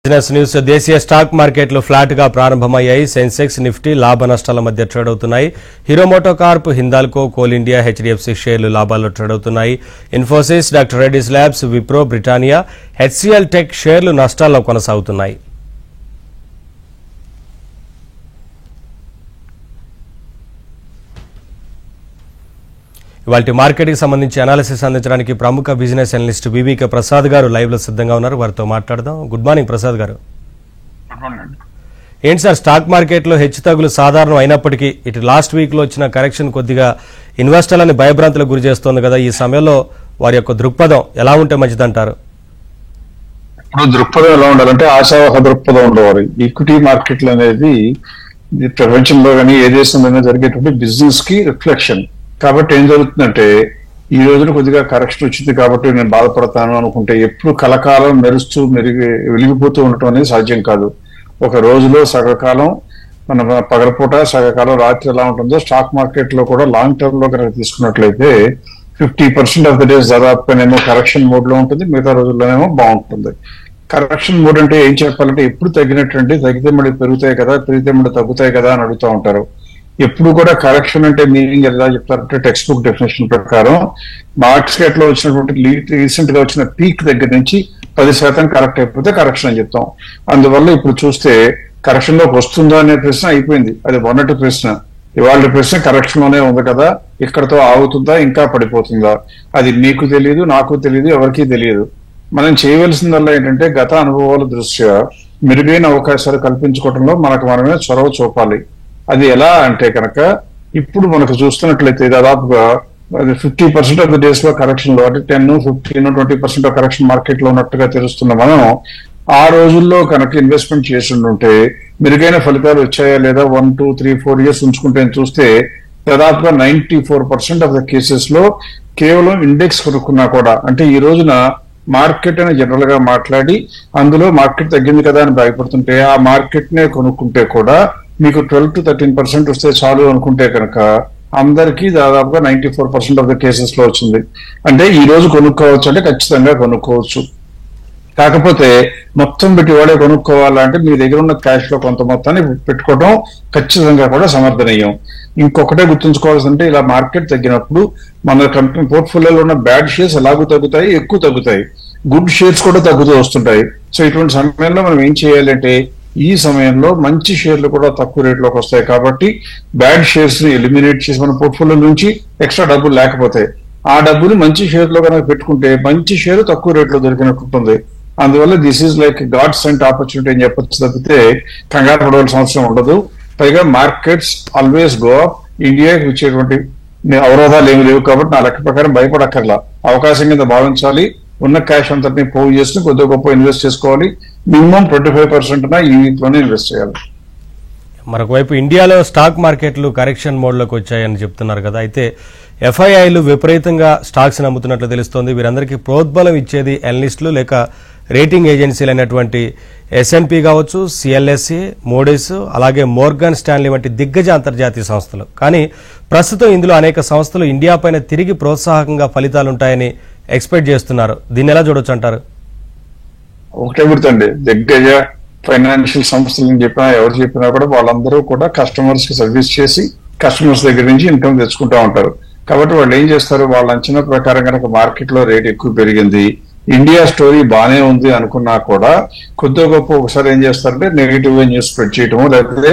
Business news. దేశీయ stock మార్కెట్లు flat గా ప్రారంభమయ్యాయి. సెన్సెక్స్, నిఫ్టీ లాభ నష్టాల మధ్య ట్రేడ్ అవుతున్నాయి. హీరో మోటో కార్ప్, హిందాల్కో, కోల్ ఇండియా, హెచ్డిఎఫ్సి షేర్లు లాభాల్లో ట్రేడ్ అవుతున్నాయి. ఇన్ఫోసిస్, డాక్టర్ రెడ్డిస్ ల్యాబ్స్, విప్రో, బ్రిటానియా, హెచ్సిఎల్ టెక్ షేర్లు నష్టాల్లో కొనసాగుతున్నాయి. ఇవాళ మార్కెట్కి సంబంధించి అనాలిసిస్ అందించడానికి ప్రముఖ బిజినెస్ అనలిస్ట్ వివికే ప్రసాద్ గారు లైవ్ లో సిద్ధంగా ఉన్నారు. వారితో మాట్లాడదాం. గుడ్ మార్నింగ్ ప్రసాద్ గారు. ఏంటి సార్, స్టాక్ మార్కెట్లో హెచ్చుతగ్గులు సాధారణం అయినప్పటికీ ఇటు లాస్ట్ వీక్ లో వచ్చిన కరెక్షన్ కొద్దిగా ఇన్వెస్టర్లని భయభ్రాంతులకు గురి చేస్తోంది కదా. ఈ సమయంలో వారి యొక్క దృక్పథం ఎలా ఉంటే మంచిదంటారు? ఇప్పుడు దృక్పథం ఎలా ఉండాలంటే ఆశావహ దృక్పథం ఉండేవారు. ఈక్విటీ మార్కెట్లు అనేది ప్రపంచంలో కానీ ఏ దేశంలో జరిగేటువంటి బిజినెస్ కి రిఫ్లెక్షన్. కాబట్టి ఏం జరుగుతుందంటే ఈ రోజున కొద్దిగా కరెక్షన్ వచ్చింది కాబట్టి నేను బాధపడతాను అనుకుంటే ఎప్పుడు కలకాలం మెరుస్తూ వెలిగిపోతూ ఉండటం అనేది సాధ్యం కాదు. ఒక రోజులో సగకాలం మన పగలపూట, సగకాలం రాత్రి ఎలా ఉంటుందో స్టాక్ మార్కెట్ లో కూడా లాంగ్ టర్మ్ లో కనుక తీసుకున్నట్లయితే 50% ఆఫ్ ద డేస్ దాదాపుగానేమో కరెక్షన్ మోడ్ లో ఉంటుంది, మిగతా రోజుల్లోనేమో బాగుంటుంది. కరెక్షన్ మోడ్ అంటే ఏం చెప్పాలంటే ఎప్పుడు తగ్గినట్టు తగ్గితే మళ్ళీ పెరుగుతాయి కదా, పెరిగితే మళ్ళీ తగ్గుతాయి కదా అని అడుగుతూ ఉంటారు. ఎప్పుడు కూడా కరెక్షన్ అంటే మీనింగ్ ఎలా చెప్తారంటే టెక్స్ట్ బుక్ డెఫినేషన్ ప్రకారం మార్కెట్ లో వచ్చినటువంటి రీసెంట్ గా వచ్చిన పీక్ దగ్గర నుంచి 10% కరెక్ట్ అయిపోతే కరెక్షన్ అని చెప్తాం. అందువల్ల ఇప్పుడు చూస్తే కరెక్షన్ లోకి వస్తుందా అనే ప్రశ్న అయిపోయింది. అది మొన్నటి ప్రశ్న. ఇవాళ ప్రశ్న కరెక్షన్ లోనే ఉంది కదా, ఇక్కడతో ఆగుతుందా ఇంకా పడిపోతుందా అది మీకు తెలియదు, నాకు తెలియదు, ఎవరికీ తెలియదు. మనం చేయవలసిందల్లా ఏంటంటే గత అనుభవాల దృష్ట్యా మెరుగైన అవకాశాలు కల్పించుకోవడంలో మనమే చొరవ చూపాలి. అది ఎలా అంటే కనుక ఇప్పుడు మనకు చూస్తున్నట్లయితే దాదాపుగా 50% ఆఫ్ ద డేస్ లో కరెక్షన్ లో అంటే 10, 15, 20% కరెక్షన్ మార్కెట్ లో ఉన్నట్టుగా తెలుస్తున్న మనం ఆ రోజుల్లో కనుక ఇన్వెస్ట్మెంట్ చేసి ఉంటే మెరుగైన ఫలితాలు వచ్చాయా లేదా 1, 2, 3, 4 ఇయర్స్ ఉంచుకుంటే చూస్తే దాదాపుగా 94% ఆఫ్ ద కేసెస్ లో కేవలం ఇండెక్స్ కొనుక్కున్నా కూడా, అంటే ఈ రోజున మార్కెట్ అని జనరల్ గా మాట్లాడి అందులో మార్కెట్ తగ్గింది కదా అని భయపడుతుంటే ఆ మార్కెట్ నే కొనుక్కుంటే కూడా మీకు 12 to 13% వస్తే చాలు అనుకుంటే కనుక అందరికీ దాదాపుగా 94% ఆఫ్ ద కేసెస్ లో వచ్చింది. అంటే ఈ రోజు కొనుక్కోవచ్చు అంటే ఖచ్చితంగా కొనుక్కోవచ్చు. కాకపోతే మొత్తం పెట్టి వాడే కొనుక్కోవాలంటే మీ దగ్గర ఉన్న క్యాష్ లో కొంత మొత్తాన్ని పెట్టుకోవడం ఖచ్చితంగా కూడా సమర్థనీయం. ఇంకొకటే గుర్తుంచుకోవాల్సింటే ఇలా మార్కెట్ తగ్గినప్పుడు మన కంపెనీ పోర్ట్ఫోలియోలో ఉన్న బ్యాడ్ షేర్స్ ఎలాగూ తగ్గుతాయి, ఎక్కువ తగ్గుతాయి, గుడ్ షేర్స్ కూడా తగ్గుతూ వస్తుంటాయి. సో ఇటువంటి సమయంలో మనం ఏం చేయాలంటే ఈ సమయంలో మంచి షేర్లు కూడా తక్కువ రేట్లోకి వస్తాయి కాబట్టి బ్యాడ్ షేర్స్ ని ఎలిమినేట్ చేసి మన పోర్ట్ఫోలియో నుంచి ఎక్స్ట్రా డబ్బులు లేకపోతే ఆ డబ్బులు మంచి షేర్లో కనుక పెట్టుకుంటే మంచి షేర్ తక్కువ రేట్లో దొరికినట్టు ఉంటుంది. అందువల్ల this is like God sent opportunity అని చెప్పొచ్చు తప్పితే కంగారు పడవలసిన అవసరం ఉండదు. పైగా మార్కెట్స్ ఆల్వేస్ గో అప్. ఇండియాకి వచ్చేటువంటి అవరోధాలు ఏమి లేవు కాబట్టి నా లెక్క ప్రకారం భయపడక్కర్లా, అవకాశం కింద భావించాలి. ఉన్న క్యాష్ అంతటిని పోగు చేసుకుని కొద్దిగా గొప్ప ఇన్వెస్ట్ చేసుకోవాలి. మినిమం 25% ఈ వీక్ లోనే ఇన్వెస్ట్ చేయాలి. మరొక వైపు ఇండియాలో స్టాక్ మార్కెట్లు కరెక్షన్ మోడ్లోకి వచ్చాయని చెప్తున్నారు కదా. అయితే ఎఫ్ఐఐలు విపరీతంగా స్టాక్స్ నమ్ముతున్నట్లు తెలుస్తోంది. వీరందరికీ ప్రోద్బలం ఇచ్చేది అనలిస్టులు లేక రేటింగ్ ఏజెన్సీలు అయినటువంటి S&P కావచ్చు, CLSA, మోడీస్, అలాగే మోర్గన్ స్టాన్లీ వంటి దిగ్గజ అంతర్జాతీయ సంస్థలు. కానీ ప్రస్తుతం ఇందులో అనేక సంస్థలు ఇండియా పైన తిరిగి ప్రోత్సాహకంగా ఫలితాలుంటాయని ఎక్స్పెక్ట్ చేస్తున్నారు. దీన్ని ఎలా చూడొచ్చు అంటారు? ఒకటే గుర్తండి, దిగ్గజ ఫైనాన్షియల్ సంస్థలు చెప్పినా ఎవరు చెప్పినా కూడా వాళ్ళందరూ కూడా కస్టమర్స్ కి సర్వీస్ చేసి కస్టమర్స్ దగ్గర నుంచి ఇన్కమ్ తెచ్చుకుంటూ ఉంటారు. కాబట్టి వాళ్ళు ఏం చేస్తారు, వాళ్ళ అంచనా ప్రకారం కనుక మార్కెట్ లో రేట్ ఎక్కువ పెరిగింది, ఇండియా స్టోరీ బానే ఉంది అనుకున్నా కూడా కొద్దిగా గొప్ప ఒకసారి ఏం చేస్తారంటే నెగిటివ్ గా న్యూస్ స్ప్రెడ్ చేయటము, లేకపోతే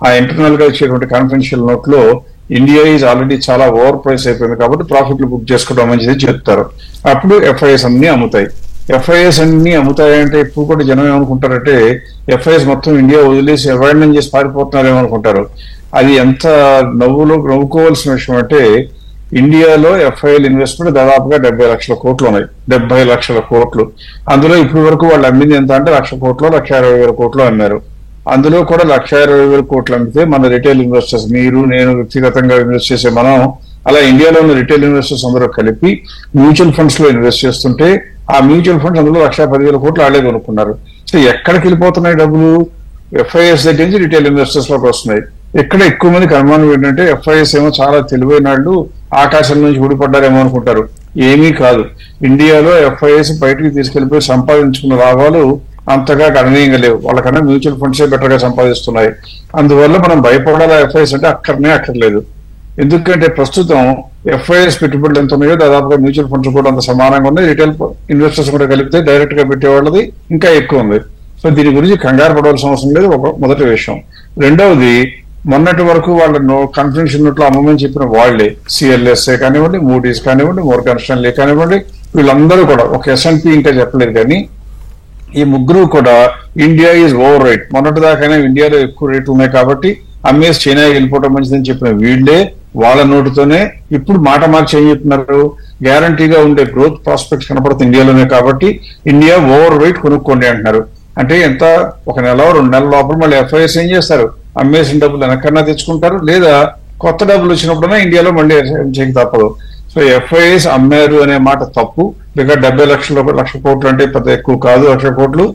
ఆ ఇంటర్నల్ గా వచ్చేటువంటి కాన్ఫిడెన్షియల్ నోట్ లో ఇండియా ఈజ్ ఆల్రెడీ చాలా ఓవర్ ప్రైస్ అయిపోయింది కాబట్టి ప్రాఫిట్లు బుక్ చేసుకోవడం మంచిది చెప్తారు. అప్పుడు ఎఫ్ఐఎస్ అన్ని అమ్ముతాయి. ఎఫ్ఐఎస్ అన్ని అమ్ముతాయంటే ఇప్పుడు కూడా జనం ఏమనుకుంటారంటే ఎఫ్ఐఎస్ మొత్తం ఇండియా వదిలేసి అవాయిడ్ చేసి పారిపోతున్నారు ఏమనుకుంటారు. అది ఎంత నవ్వుకోవాల్సిన విషయం అంటే ఇండియాలో ఎఫ్ఐఎల్ ఇన్వెస్ట్మెంట్ దాదాపుగా 70 లక్షల కోట్లు ఉన్నాయి. 70 లక్షల కోట్లు. అందులో ఇప్పటి వరకు వాళ్ళు అమ్మింది ఎంత అంటే 1,00,000 కోట్లు, 1,60,000 కోట్లు అమ్మారు. అందులో కూడా 1,60,000 కోట్లు అమ్మితే మన రిటైల్ ఇన్వెస్టర్స్, మీరు నేను వ్యక్తిగతంగా ఇన్వెస్ట్ చేసే మనం, అలా ఇండియాలో ఉన్న రిటైల్ ఇన్వెస్టర్స్ అందరూ కలిపి మ్యూచువల్ ఫండ్స్ లో ఇన్వెస్ట్ చేస్తుంటే ఆ మ్యూచువల్ ఫండ్స్ అందులో 1,10,000 కోట్లు ఆడే కొనుక్కున్నారు. సో ఎక్కడికి వెళ్ళిపోతున్నాయి డబ్బులు? ఎఫ్ఐఎస్ దగ్గర నుంచి రిటైల్ ఇన్వెస్టర్స్ లోకి వస్తున్నాయి. ఇక్కడ ఎక్కువ మందికి అనుమానం ఏంటంటే ఎఫ్ఐఎస్ ఏమో చాలా తెలివైన వాళ్ళు ఆకాశం నుంచి ఊడిపడ్డారేమో అనుకుంటారు. ఏమీ కాదు. ఇండియాలో ఎఫ్ఐఎస్ బయటికి తీసుకెళ్లిపోయి సంపాదించుకున్న లాభాలు అంతగా గణనీయంగా లేవు. వాళ్ళకన్నా మ్యూచువల్ ఫండ్సే బెటర్ గా సంపాదిస్తున్నాయి. అందువల్ల మనం భయపడాలి ఎఫ్ఐఎస్ అంటే అక్కర్లేదు. ఎందుకంటే ప్రస్తుతం ఎఫ్ఐఎస్ పెట్టుబడులు ఎంత ఉన్నాయో దాదాపుగా మ్యూచువల్ ఫండ్స్ కూడా అంత సమానంగా ఉన్నాయి. రిటైల్ ఇన్వెస్టర్స్ కూడా కలిపితే డైరెక్ట్ గా పెట్టేవాళ్ళది ఇంకా ఎక్కువ ఉంది. సో దీని గురించి కంగారు పడవలసిన అవసరం లేదు. ఒక మొదటి విషయం. రెండవది, మొన్నటి వరకు వాళ్ళ కాన్ఫిడెన్షియల్ నోట్లో అమ్మమని చెప్పిన వాళ్లే సిఎల్ఎస్ఏ కానివ్వండి, మూడీస్ కానివ్వండి, మోర్గాన్ స్టాన్లీ కానివ్వండి, వీళ్ళందరూ కూడా ఒక ఎస్ఎన్పి ఇంకా చెప్పలేదు కానీ ఈ ముగ్గురు కూడా ఇండియా ఈజ్ ఓవర్ రేట్, మొన్నటి దాకైనా ఇండియాలో ఎక్కువ రేట్లు ఉన్నాయి కాబట్టి అమ్మేసి చైనా వెళ్ళిపోవడం మంచిదని చెప్పిన వీళ్లే వాళ్ళ నోటితోనే ఇప్పుడు మాట మార్చి ఏం చెప్తున్నారు, గ్యారంటీగా ఉండే గ్రోత్ ప్రాస్పెక్ట్స్ కనపడుతుంది ఇండియాలోనే కాబట్టి ఇండియా ఓవర్ వెయిట్ కొనుక్కోండి అంటున్నారు. అంటే ఎంత, ఒక నెల 2 నెలల లోపల మళ్ళీ ఎఫ్ఐఎస్ ఏం చేస్తారు, అమ్మేసిన డబ్బులు వెనకన్నా తెచ్చుకుంటారు, లేదా కొత్త డబ్బులు వచ్చినప్పుడైనా ఇండియాలో మళ్ళీ చేయక తప్పదు. సో ఎఫ్ఐఎస్ అమ్మారు అనే మాట తప్పు. ఇక 70 లక్ష కోట్లు అంటే పెద్ద ఎక్కువ కాదు, 1,00,000 కోట్లు.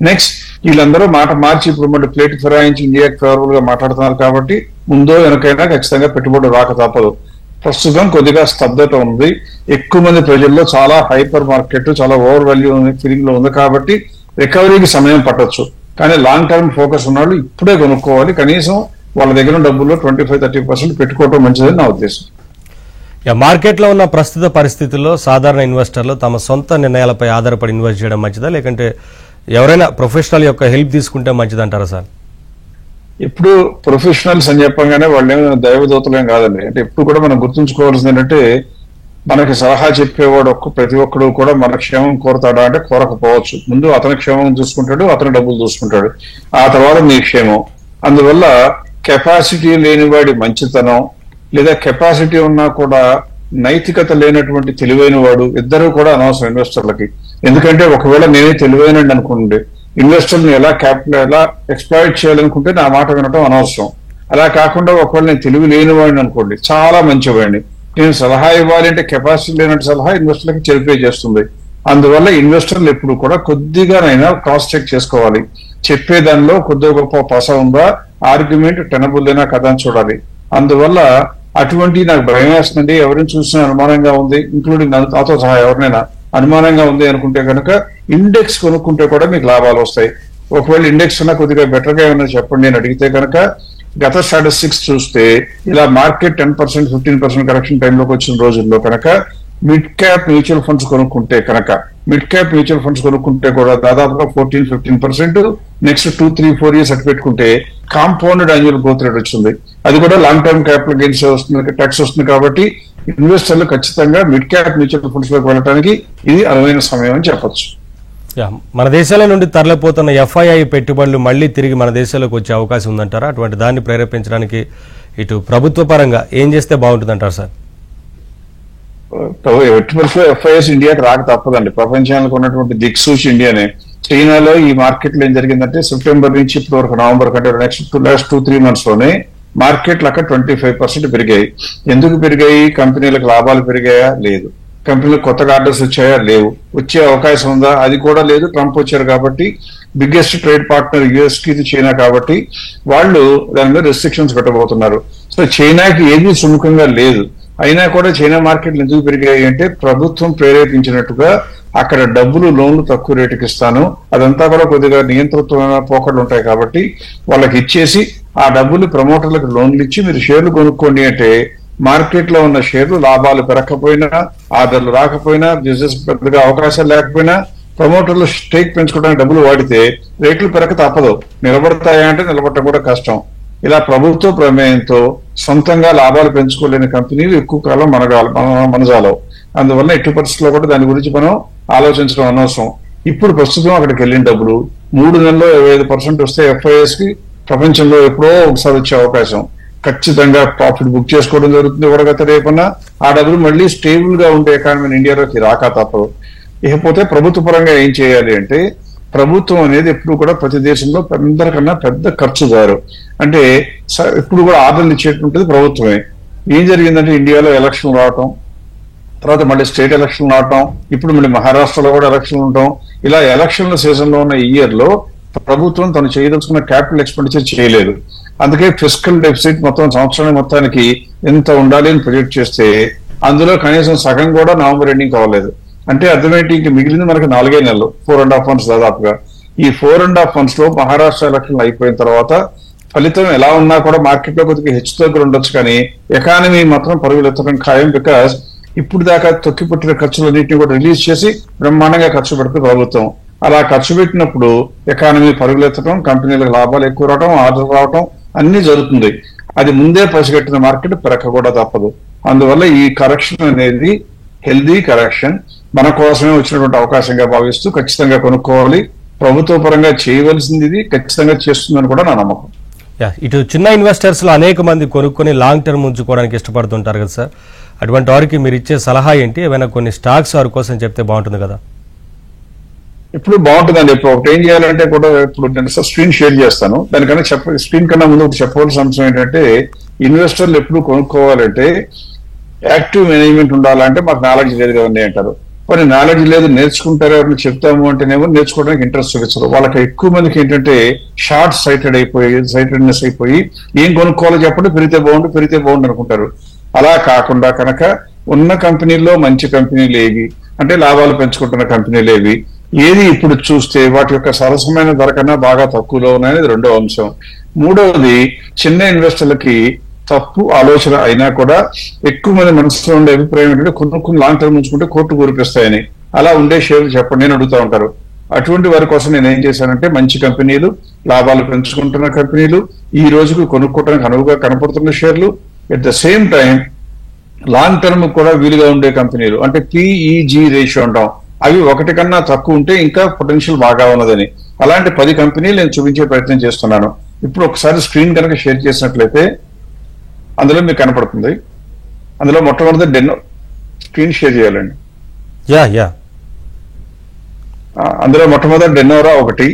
నెక్స్ట్ వీళ్ళందరూ మాట మార్చి ఇప్పుడు మళ్ళీ ప్లేట్ ఫిరాయించి ఇండియాకి ఫేవరబుల్ గా మాట్లాడుతున్నారు కాబట్టి ముందో వెనకైనా ఖచ్చితంగా పెట్టుబడులు రాక తప్పదు. ప్రస్తుతం కొద్దిగా స్తబ్దత ఉంది. ఎక్కువ మంది ప్రజల్లో చాలా హైపర్ మార్కెట్, చాలా ఓవర్ వాల్యూ ఫీలింగ్ లో ఉంది కాబట్టి రికవరీకి సమయం పట్టొచ్చు. కానీ లాంగ్ టర్మ్ ఫోకస్ ఉన్న వాళ్ళు ఇప్పుడే కొనుక్కోవాలి. కనీసం వాళ్ళ దగ్గర డబ్బుల్లో 25-30% పెట్టుకోవడం మంచిదని నా ఉద్దేశం. మార్కెట్లో ఉన్న ప్రస్తుత పరిస్థితుల్లో సాధారణ ఇన్వెస్టర్లు తమ సొంత నిర్ణయాలపై ఆధారపడి ఇన్వెస్ట్ చేయడం మంచిదా, లేకంటే ఎవరైనా ప్రొఫెషనల్ యొక్క హెల్ప్ తీసుకుంటే మంచిదంటారా సార్? ఇప్పుడు ప్రొఫెషనల్స్ అని చెప్పగానే వాళ్ళు ఏమైనా దైవదూతలేం కాదండి. అంటే ఇప్పుడు కూడా మనం గుర్తుంచుకోవాల్సింది ఏంటంటే, మనకి సలహా చెప్పేవాడు ప్రతి ఒక్కడు కూడా మన క్షేమం కోరతాడా అంటే కోరకపోవచ్చు. ముందు అతని క్షేమం చూసుకుంటాడు, అతని డబ్బులు చూసుకుంటాడు, ఆ తర్వాత మీ క్షేమం. అందువల్ల కెపాసిటీ లేనివాడి మంచితనం, లేదా కెపాసిటీ ఉన్నా కూడా నైతికత లేనటువంటి తెలివైన వాడు, ఇద్దరు కూడా అనవసరం ఇన్వెస్టర్లకి. ఎందుకంటే ఒకవేళ నేనే తెలివైనండి అనుకోండి, ఇన్వెస్టర్ని ఎలా ఎక్స్ప్లాయిట్ చేయాలనుకుంటే నా మాట వినటం అనవసరం. అలా కాకుండా ఒకవేళ నేను తెలివి లేనివాడిని అనుకోండి, చాలా మంచివాడిని, నేను సలహా ఇవ్వాలి అంటే కెపాసిటీ లేనట్టు సలహా ఇన్వెస్టర్లకి చెరిపే చేస్తుంది. అందువల్ల ఇన్వెస్టర్లు ఎప్పుడు కూడా కొద్దిగానైనా క్రాస్ చెక్ చేసుకోవాలి. చెప్పే దానిలో కొద్దిగా గొప్ప పస ఉందా, ఆర్గ్యుమెంట్ టెనబుల్ అయినా కదా అని చూడాలి. అందువల్ల అటువంటి నాకు భయం వేస్తుందండి. ఎవరిని చూసినా అనుమానంగా ఉంది, ఇంక్లూడింగ్ నాతో సహా ఎవరినైనా అనుమానంగా ఉంది అనుకుంటే కనుక ఇండెక్స్ కొనుక్కుంటే కూడా మీకు లాభాలు వస్తాయి. ఒకవేళ ఇండెక్స్ ఉన్నా కొద్దిగా బెటర్ గా ఏమన్నా చెప్పండి అని అడిగితే కనుక గత స్టాటిస్టిక్స్ చూస్తే ఇలా మార్కెట్ 10%, 15% కరెక్షన్ టైంలోకి వచ్చిన రోజుల్లో కనుక మిడ్ క్యాప్ మ్యూచువల్ ఫండ్స్ కొనుక్కుంటే కూడా దాదాపుగా 14-15%, నెక్స్ట్ 2-3-4 ఇయర్స్ అటు పెట్టుకుంటే కాంపౌండెడ్ యాన్యువల్ గ్రోత్ రేట్ వచ్చింది. అది కూడా లాంగ్ టర్మ్ క్యాపిటల్ గెయిన్స్ వస్తుంది, ట్యాక్స్ వస్తుంది. కాబట్టి ఇన్వెస్టర్లు ఖచ్చితంగా మిడ్ క్యాప్ మ్యూచువల్ ఫండ్స్ లోకి వెళ్ళడానికి ఇది అనువైన సమయం అని చెప్పొచ్చు. మన దేశాల నుండి తరలిపోతున్న ఎఫ్ఐఐ పెట్టుబడులు మళ్లీ తిరిగి మన దేశాలకు వచ్చే అవకాశం ఉందంటారా? అటువంటి దాన్ని ప్రేరేపించడానికి ఇటు ప్రభుత్వ పరంగా ఏం చేస్తే బాగుంటుందంటారు సార్? ఎట్టి పరిస్థితుల్లో ఎఫ్ఐఎస్ ఇండియాకి రాక తప్పదండి. ప్రపంచానికి ఉన్నటువంటి దిక్సూచి ఇండియానే. చైనాలో ఈ మార్కెట్ లో ఏం జరిగిందంటే సెప్టెంబర్ నుంచి ఇప్పటి వరకు నవంబర్ కంటే నెక్స్ట్ లాస్ట్ 2-3 months లోనే మార్కెట్లు అక్కడ 25% పెరిగాయి. ఎందుకు పెరిగాయి? కంపెనీలకు లాభాలు పెరిగాయా? లేదు. కంపెనీలకు కొత్తగా ఆర్డర్స్ వచ్చాయా? లేవు. వచ్చే అవకాశం ఉందా? అది కూడా లేదు. ట్రంప్ వచ్చారు కాబట్టి, బిగ్గెస్ట్ ట్రేడ్ పార్ట్నర్ యుఎస్ కి చైనా కాబట్టి వాళ్ళు దాని మీద రెస్ట్రిక్షన్స్ పెట్టబోతున్నారు. సో చైనాకి ఏది సుముఖంగా లేదు. అయినా కూడా చైనా మార్కెట్లు ఎందుకు పెరిగాయి అంటే ప్రభుత్వం ప్రేరేపించినట్టుగా అక్కడ డబ్బులు లోన్లు తక్కువ రేటుకి ఇస్తాను, అదంతా కూడా కొద్దిగా నియంత్రితమైన పోకడలు ఉంటాయి కాబట్టి వాళ్ళకి ఇచ్చేసి ఆ డబ్బులు ప్రమోటర్లకు లోన్లు ఇచ్చి మీరు షేర్లు కొనుక్కోండి అంటే మార్కెట్ లో ఉన్న షేర్లు లాభాలు పెరగకపోయినా, ఆర్డర్లు రాకపోయినా, బిజినెస్ పెద్దగా అవకాశాలు లేకపోయినా ప్రమోటర్లు స్టేక్ పెంచుకోవడానికి డబ్బులు వాడితే రేట్లు పెరగ తప్పదు. నిలబడతాయా అంటే నిలబడటం కూడా కష్టం. ఇలా ప్రభుత్వ ప్రమేయంతో సొంతంగా లాభాలు పెంచుకోలేని కంపెనీలు ఎక్కువ కాలం మనజాలవు. అందువల్ల ఎట్టి పరిస్థితుల్లో కూడా దాని గురించి మనం ఆలోచించడం అనవసరం. ఇప్పుడు ప్రస్తుతం అక్కడికి వెళ్ళిన డబ్బులు 3 నెలల్లో 25% వస్తే ఎఫ్ఐఎస్ కి ప్రపంచంలో ఎప్పుడో ఒకసారి వచ్చే అవకాశం. ఖచ్చితంగా ప్రాఫిట్ బుక్ చేసుకోవడం జరుగుతుంది కూడా రేపన్నా. ఆ డబ్బులు మళ్ళీ స్టేబుల్ గా ఉండే ఎకానమీ ఇండియాలోకి రాక తప్పదు. ఇకపోతే ప్రభుత్వ పరంగా ఏం చేయాలి అంటే, ప్రభుత్వం అనేది ఎప్పుడు కూడా ప్రతి దేశంలో అందరికన్నా పెద్ద ఖర్చుదారు. అంటే ఇప్పుడు కూడా ఆర్డర్లు ఇచ్చేటుంటుంది ప్రభుత్వమే. ఏం జరిగిందంటే ఇండియాలో ఎలక్షన్ రావటం, తర్వాత మళ్ళీ స్టేట్ ఎలక్షన్ రావటం, ఇప్పుడు మళ్ళీ మహారాష్ట్రలో కూడా ఎలక్షన్లు ఉండటం, ఇలా ఎలక్షన్ల సీజన్ లో ఉన్న ఇయర్ లో ప్రభుత్వం తను చేయదలుచుకున్న క్యాపిటల్ ఎక్స్పెండిచర్ చేయలేదు. అందుకే ఫిస్కల్ డెఫిసిట్ మొత్తం సంవత్సరానికి మొత్తానికి ఎంత ఉండాలి అని ప్రొజెక్ట్ చేస్తే అందులో కనీసం సగం కూడా నవంబర్ ఎండింగ్ కావలేదు. అంటే అర్థమేంటి, ఇంక మిగిలింది మనకి 4 నెలలు, 4.5 months దాదాపుగా. ఈ 4.5 months లో మహారాష్ట్ర ఎలక్షన్లు అయిపోయిన తర్వాత ఫలితం ఎలా ఉన్నా కూడా మార్కెట్ లో కొద్దిగా హెచ్చు తగ్గులు ఉండొచ్చు, కానీ ఎకానమీ మాత్రం పరుగులెత్తడం ఖాయం. బికాస్ ఇప్పుడు దాకా తొక్కిపుట్టిన ఖర్చులన్నింటినీ కూడా రిలీజ్ చేసి బ్రహ్మాండంగా ఖర్చు పెడుతుంది ప్రభుత్వం. అలా ఖర్చు పెట్టినప్పుడు ఎకానమీ పరుగులెత్తడం, కంపెనీలకు లాభాలు ఎక్కువ రావడం, ఆర్డర్ రావడం అన్ని జరుగుతుంది. అది ముందే పసిగట్టిన మార్కెట్ పెరక కూడా తప్పదు. అందువల్ల ఈ కరెక్షన్ అనేది హెల్దీ కరెక్షన్, మన కోసమే వచ్చినటువంటి అవకాశంగా భావిస్తూ ఖచ్చితంగా కొనుక్కోవాలి. ప్రభుత్వ పరంగా చేయవలసింది ఇది ఖచ్చితంగా చేస్తుందని కూడా నా నమ్మకం. ఇటు చిన్న ఇన్వెస్టర్స్ లో అనేక మంది కొనుక్కొని లాంగ్ టర్మ్ ఉంచుకోవడానికి ఇష్టపడుతుంటారు కదా సార్, అటువంటి వారికి మీరు ఇచ్చే సలహా ఏంటి? ఏమైనా కొన్ని స్టాక్స్ వారి కోసం చెప్తే బాగుంటుంది కదా. ఇప్పుడు బాగుంటుందండి. ఇప్పుడు ఒకటి ఏం చేయాలంటే కూడా, ఇప్పుడు నేను స్క్రీన్ షేర్ చేస్తాను, దానికన్నా స్క్రీన్ కన్నా ముందు ఒకటి చెప్పవలసిన అంశం ఏంటంటే, ఇన్వెస్టర్లు ఎప్పుడు కొనుక్కోవాలంటే యాక్టివ్ మేనేజ్మెంట్ ఉండాలంటే మాకు నాలెడ్జ్ లేదు కదండి అంటారు. కొన్ని నాలెడ్జ్ లేదు, నేర్చుకుంటారు ఎవరిని చెప్తాము అంటేనేమో నేర్చుకోవడానికి ఇంట్రెస్ట్ చూపించరు. వాళ్ళకి ఎక్కువ మందికి ఏంటంటే షార్ట్ సైటెడ్నెస్ అయిపోయి ఏం కొనుక్కోవాలో చెప్పండి, పెరిగితే బాగుండు అనుకుంటారు. అలా కాకుండా కనుక ఉన్న కంపెనీల్లో మంచి కంపెనీలు ఏవి, అంటే లాభాలు పెంచుకుంటున్న కంపెనీలు ఏవి, ఏది ఇప్పుడు చూస్తే వాటి యొక్క సరసమైన ధర కన్నా బాగా తక్కువలో ఉన్నాయనేది రెండో అంశం. మూడవది, చిన్న ఇన్వెస్టర్లకి తప్పు ఆలోచన అయినా కూడా ఎక్కువ మంది మనసులో ఉండే అభిప్రాయం ఏంటంటే కొన్ని లాంగ్ టర్మ్ ఉంచుకుంటే కోర్టు కూరిపిస్తాయని. అలా ఉండే షేర్లు చెప్పండి అని అడుగుతూ ఉంటారు. అటువంటి వారి కోసం నేను ఏం చేశానంటే, మంచి కంపెనీలు, లాభాలు పెంచుకుంటున్న కంపెనీలు, ఈ రోజుకు కొనుక్కోవడానికి అనువుగా కనపడుతున్న షేర్లు, at the same time long term కూడా వీలుగా ఉండే కంపెనీలు, అంటే PEG రేషియో అంటాం, అవి 1 కన్నా తక్కువ ఉంటే ఇంకా పొటెన్షియల్ బాగా ఉన్నదని. అలాంటి 10 కంపెనీలు నేను చూపించే ప్రయత్నం చేస్తున్నాను. ఇప్పుడు ఒకసారి స్క్రీన్ కనుక షేర్ చేసినట్లయితే అందులో మీకు కనపడుతుంది. అందులో మొట్టమొదటి స్క్రీన్ షేర్ చేయాలండి. అందులో మొట్టమొదటి డెన్నోరా ఒకటి,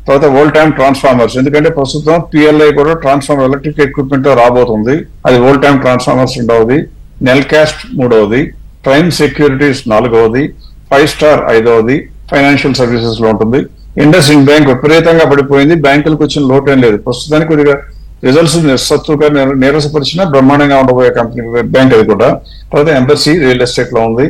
తర్వాత వోల్టామ్ ట్రాన్స్ఫార్మర్స్, ఎందుకంటే ప్రస్తుతం PLI కూడా ట్రాన్స్ఫార్మర్ ఎలక్ట్రిక్ ఎక్విప్మెంట్ రాబోతుంది, అది వోల్టామ్ ట్రాన్స్ఫార్మర్స్ రెండవది, నెల్కాస్ట్ మూడవది, ప్రైమ్ సెక్యూరిటీస్ నాలుగవది, 5 స్టార్ ఐదవది, ఫైనాన్షియల్ సర్వీసెస్ లో ఉంటుంది. ఇండస్ ఇండ్ బ్యాంక్ విపరీతంగా పడిపోయింది, బ్యాంకులకు వచ్చిన లోటు ఏం లేదు, ప్రస్తుతానికి కొద్దిగా రిజల్ట్స్ నిస్సత్తుగా నీరసపరిచిన బ్రహ్మాండంగా ఉండబోయే కంపెనీ బ్యాంక్ అది కూడా. తర్వాత ఎంబసీ రియల్ ఎస్టేట్ లో ఉంది,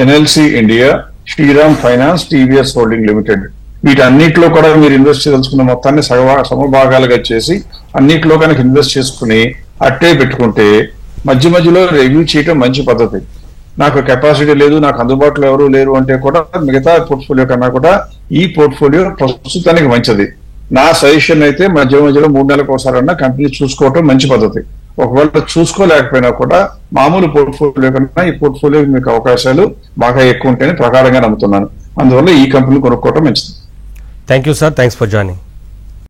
NLC ఇండియా, శ్రీరామ్ ఫైనాన్స్, TVS హోల్డింగ్ లిమిటెడ్. వీటన్నిటిలో కూడా మీరు ఇన్వెస్ట్ చేయదలుచుకున్న మొత్తాన్ని సమభాగాలుగా చేసి అన్నిటిలో కనుక ఇన్వెస్ట్ చేసుకుని అట్టే పెట్టుకుంటే మధ్య మధ్యలో రివ్యూ చేయటం మంచి పద్ధతి. నాకు కెపాసిటీ లేదు, నాకు అందుబాటులో ఎవరు లేరు అంటే కూడా మిగతా పోర్ట్ఫోలియో కన్నా కూడా ఈ పోర్ట్ఫోలియో ప్రస్తుతానికి మంచిది. నా సజెషన్ అయితే మధ్య మధ్యలో 3 నెలలకు ఒకసారన్నా కంపెనీ చూసుకోవటం మంచి పద్ధతి. ఒకవేళ చూసుకోలేకపోయినా కూడా మామూలు పోర్ట్ఫోలియో కన్నా ఈ పోర్ట్ఫోలియో మీకు అవకాశాలు బాగా ఎక్కువ ఉంటాయని ప్రకారంగా నమ్ముతున్నాను. అందువల్ల ఈ కంపెనీ కొనుక్కోవటం మంచిది. Thank you sir, thanks for joining.